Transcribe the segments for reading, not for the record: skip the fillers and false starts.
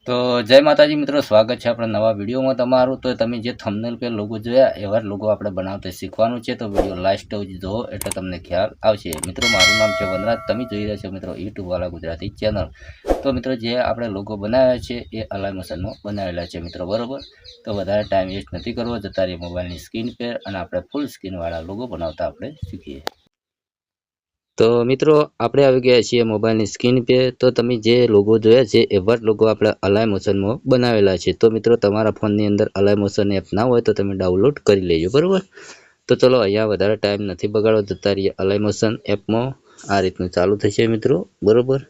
તો જય માતાજી મિત્રો, સ્વાગત છે આપણા નવા વિડીયોમાં તમારું। તો તમે જે થંબનેલ પર લોગો જોયા એવા લોગો આપણે બનાવતા શીખવાનું છે। તો વિડીયો લાસ્ટ સુધી જુઓ એટલે તમને ખ્યાલ આવશે। મિત્રો મારું નામ છે વનરાજ, તમે જોઈ રહ્યા છો મિત્રો યુટ્યુબ વાળા ગુજરાતી ચેનલ। તો મિત્રો જે આપણે લોગો બનાવ્યા છે એ અલાઈ મોશનમાં બનાવેલા છે મિત્રો, બરોબર। તો વધારે ટાઈમ વેસ્ટ નથી કરવો, જતા રહીએ મોબાઈલની સ્ક્રીન પર અને આપણે ફૂલ સ્ક્રીનવાળા લોગો બનાવતા આપણે શીખીએ। તો મિત્રો આપણે આવી ગયા છીએ મોબાઈલની સ્ક્રીન पे। તો તમે જે લોગો જોયા છે એવા જ લોગો આપણે અલાઈ મોશનમાં બનાવેલા છે। તો મિત્રો તમારા ફોનની અંદર અલાઈ મોશન એપ ના હોય તો તમે ડાઉનલોડ કરી લેજો, બરાબર। તો ચલો અહીંયા વધારે ટાઈમ નથી બગાડવો, જતા રહીએ અલાઈ મોશન એપમાં। આ રીતનું ચાલુ થશે મિત્રો, બરાબર।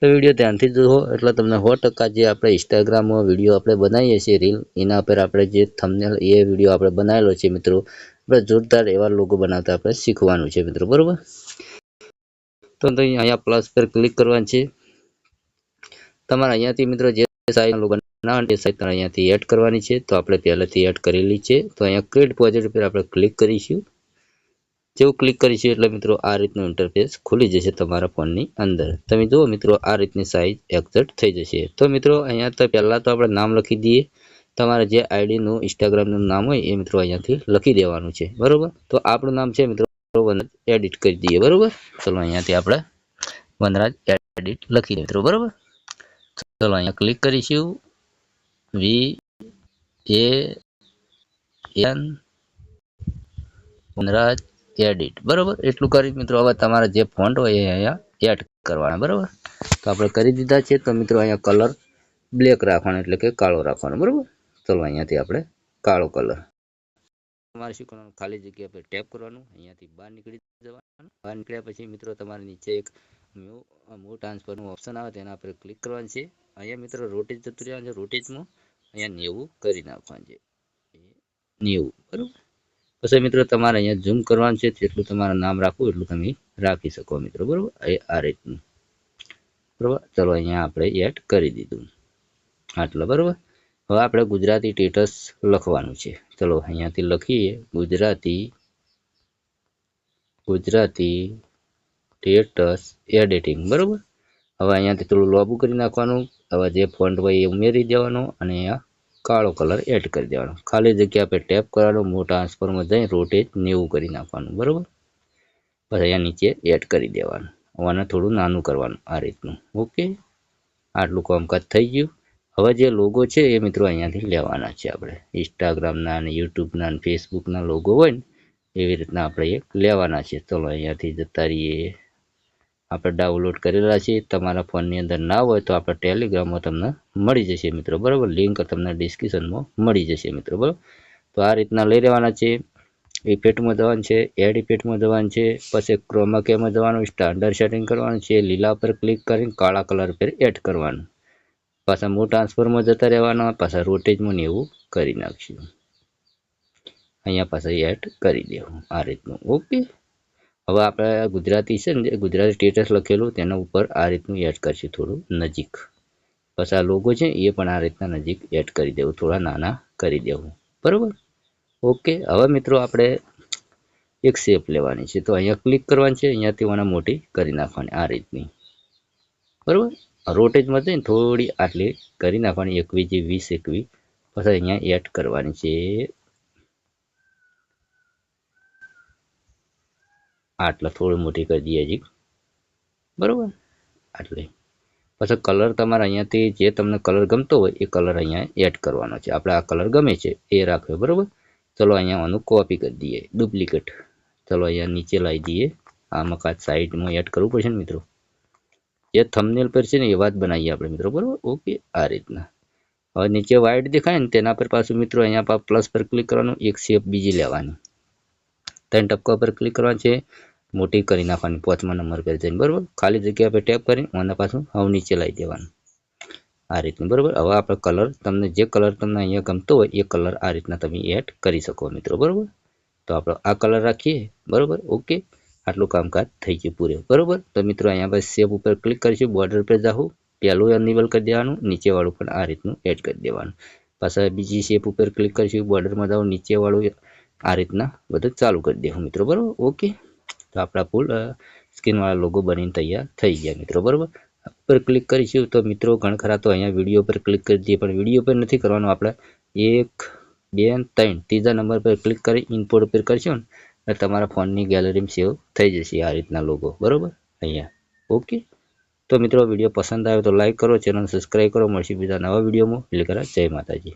તો વિડીયો ધ્યાનથી જુઓ એટલે તમને 100% જે આપણે ઇન્સ્ટાગ્રામમાં વિડીયો આપણે બનાવીએ છીએ રીલ, એના પર આપણે જે થંબનેલ એ વિડીયો આપણે બનાવેલો છે મિત્રો, આપણે જોરદાર એવા લોગો બનાવતા આપણે શીખવાનું છે મિત્રો, બરાબર। તો અહીંયા પ્લસ પર ક્લિક કરવાનું છે। તમારે અહીંયાથી મિત્રો જે સાઈઝ લોગો બનાવવાનો તે સાઈઝ અહીંયાથી એડ કરવાની છે। તો આપણે પહેલેથી એડ કરેલી છે। તો અહીંયા ક્રિએટ પ્રોજેક્ટ પર આપણે ક્લિક કરીશું। જેવું ક્લિક કરીશું એટલે મિત્રો આ રીતનું ઇન્ટરફેસ ખુલી જશે તમારા ફોનની અંદર। તમે જુઓ મિત્રો આ રીતની સાઈઝ એક્ઝેક્ટ થઈ જશે। તો મિત્રો અહીંયા તો પહેલાં તો આપણે નામ લખી દઈએ, તમારે જે આઈડીનું ઇન્સ્ટાગ્રામનું નામ હોય એ મિત્રો અહીંયાથી લખી દેવાનું છે, બરાબર। તો આપણું નામ છે મિત્રો વનરાજ, એડિટ કરી દઈએ, બરાબર। ચલો અહીંયાથી આપણે વનરાજ એડિટ લખી મિત્રો, બરાબર। ચલો અહીંયા ક્લિક કરીશું, VAN વનરાજ એડિટ, બરાબર। એટલું કરી મિત્રો હવે તમારા જે ફોન્ટ હોય એ અહીંયા એડ કરવાના, બરાબર। તો આપણે કરી દીધા છે। તો મિત્રો અહીંયા કલર બ્લેક રાખવાનો એટલે કે કાળો રાખવાનો, બરાબર। ચલો અહીંયાથી આપણે કાળો કલર, તમારે શું કરવાનું, ખાલી જગ્યા પર ટેપ કરવાનું, અહીંયાથી બહાર નીકળી જવાનું। બહાર નીકળ્યા પછી મિત્રો તમારે નીચે એક મૂવ ટ્રાન્સફરનું ઓપ્શન આવે તેના પર ક્લિક કરવાનું છે। અહીંયા મિત્રો રોટેજ જતું રહેવાનું છે, રોટેજમાં અહીંયા 90 કરી નાખવાનું છે, 90, બરાબર। પછી મિત્રો તમારે અહીંયા ઝૂમ કરવાનું છે, જેટલું તમારું નામ રાખવું એટલું તમે રાખી શકો મિત્રો, બરાબર। આ રીતનું, બરાબર। ચલો અહીંયા આપણે એડ કરી દીધું આટલું, બરાબર। હવે આપણે ગુજરાતી સ્ટેટસ લખવાનું છે। ચલો અહીંયાથી લખીએ ગુજરાતી સ્ટેટસ એડિટિંગ, બરાબર। હવે અહીંયાથી થોડું લોબું કરી નાખવાનું। હવે જે ફોન્ટ હોય એ ઉમેરી દેવાનો અને અહીંયા કાળો કલર એડ કરી દેવાનો। ખાલી જગ્યા પર ટેપ કરવાનું, મોટા ટ્રાન્સફરમાં જઈ રોટેજ 90 કરી નાખવાનું, બરાબર। પછી અહીંયા નીચે એડ કરી દેવાનું, આને થોડું નાનું કરવાનું આ રીતનું, ઓકે। આટલું કામકાજ થઈ ગયું। હવે જે લોગો છે એ મિત્રો અહીંયાથી લેવાના છે આપણે, ઇન્સ્ટાગ્રામના અને યુટ્યુબના અને ફેસબુકના લોગો હોય ને એવી રીતના આપણે એક લેવાના છે। ચલો અહીંયાથી જતા રહીએ, આપણે ડાઉનલોડ કરેલા છે, તમારા ફોનની અંદર ના હોય તો આપણે ટેલિગ્રામમાં તમને મળી જશે મિત્રો, બરાબર। લિંક તમને ડિસ્ક્રિપ્શનમાં મળી જશે મિત્રો, બરાબર। તો આ રીતના લઈ લેવાના છે। ઇફેક્ટમાં જવાનું છે, એડ ઇફેક્ટમાં જવાનું છે, પછી ક્રોમા કેમાં જવાનું, સ્ટાન્ડર્ડ સેટિંગ કરવાનું છે, લીલા પર ક્લિક કરીને કાળા કલર પર એડ કરવાનું, પાછા મૂવ ટ્રાન્સફરમાં જતા રહેવાના, પાછા રોટેજમાં 90 કરી નાખશું, અહીંયા પાછા એડ કરી દેવું આ રીતનું, ઓકે। હવે આપણે ગુજરાતી છે ને, ગુજરાતી સ્ટેટસ લખેલું તેના ઉપર આ રીતનું એડ કરશું થોડું નજીક, પછી આ લોગો છે એ પણ આ રીતના નજીક એડ કરી દેવું, થોડા નાના કરી દેવું, બરાબર, ઓકે। હવે મિત્રો આપણે એક શેપ લેવાની છે। તો અહીંયા ક્લિક કરવાની છે, અહીંયાથી મને મોટી કરી નાખવાની આ રીતની, બરાબર। રોટેજમાં જઈને થોડી આટલી કરી નાખવાની, 21 20 21, પછી અહીંયા એડ કરવાની છે આટલા, થોડી મોટી કરી દઈએ હજી, બરાબર, આટલી। પછી કલર તમારે અહીંયાથી જે તમને કલર ગમતો હોય એ કલર અહીંયા એડ કરવાનો છે। આપણે આ કલર ગમે છે એ રાખ્યો, બરાબર। ચલો અહીંયા આનું કોપી કરી દઈએ, ડુપ્લિકેટ, ચલો અહીંયા નીચે લાવી દઈએ, આમાં કાચ સાઈડમાં એડ કરવું પડશે ને મિત્રો, જે થંબનેલ પર છે ને એ વાત બનાવીએ આપણે મિત્રો, બરાબર, ઓકે। આ રીતના હવે નીચે વાઇટ દેખાય ને તેના પર પાછું મિત્રો અહીંયા પ્લસ પર ક્લિક કરવાનું, એક શેપ બીજી લેવાની, 3 ટપકા પર ક્લિક કરવાનું છે, મોટી કરી નાખવાની 5મા નંબર પર જઈને, બરાબર। ખાલી જગ્યા પર ટેપ કરીને આને પાછું હવે નીચે લાવી દેવાનું આ રીતનું, બરાબર। હવે આપણે કલર, તમને જે કલર તમને અહીંયા ગમતો હોય એ કલર આ રીતના તમે એડ કરી શકો મિત્રો, બરાબર। તો આપણે આ કલર રાખીએ, બરાબર, ઓકે। આટલું કામકાજ થઈ ગયું પૂરે, બરાબર। તો મિત્રો અહીંયા બસ શેપ ઉપર ક્લિક કરીશું, બોર્ડર પર જાઉં, પહેલું એનિબલ કરી દેવાનું, નીચેવાળું પણ આ રીતનું એડ કરી દેવાનું, પાછા બીજી શેપ ઉપર ક્લિક કરીશું, બોર્ડરમાં જાઉં, નીચેવાળું આ રીતના બધું ચાલુ કરી દેવું મિત્રો, બરાબર, ઓકે। તો આપણા ફૂલ સ્ક્રીનવાળા લોગો બનીને તૈયાર થઈ ગયા મિત્રો, બરાબર। પર ક્લિક કરીશું તો મિત્રો ઘણા ખરા તો અહીંયા વિડીયો પર ક્લિક કરી દઈએ, પણ વિડીયો પર નથી કરવાનું. આપણે 1 2 3 ત્રીજા નંબર પર ક્લિક કરી ઇમ્પોર્ટ પર કરશું ને તમારા ફોનની ગેલેરીમાં સેવ થઈ જશે આ રીતના લોગો, બરાબર અહીંયા. ઓકે, તો મિત્રો વિડીયો પસંદ આવે તો લાઈક કરો, ચેનલ સબસ્ક્રાઈબ કરો. મળશે બીજા નવા વિડીયોમાં. એટલે જય માતાજી.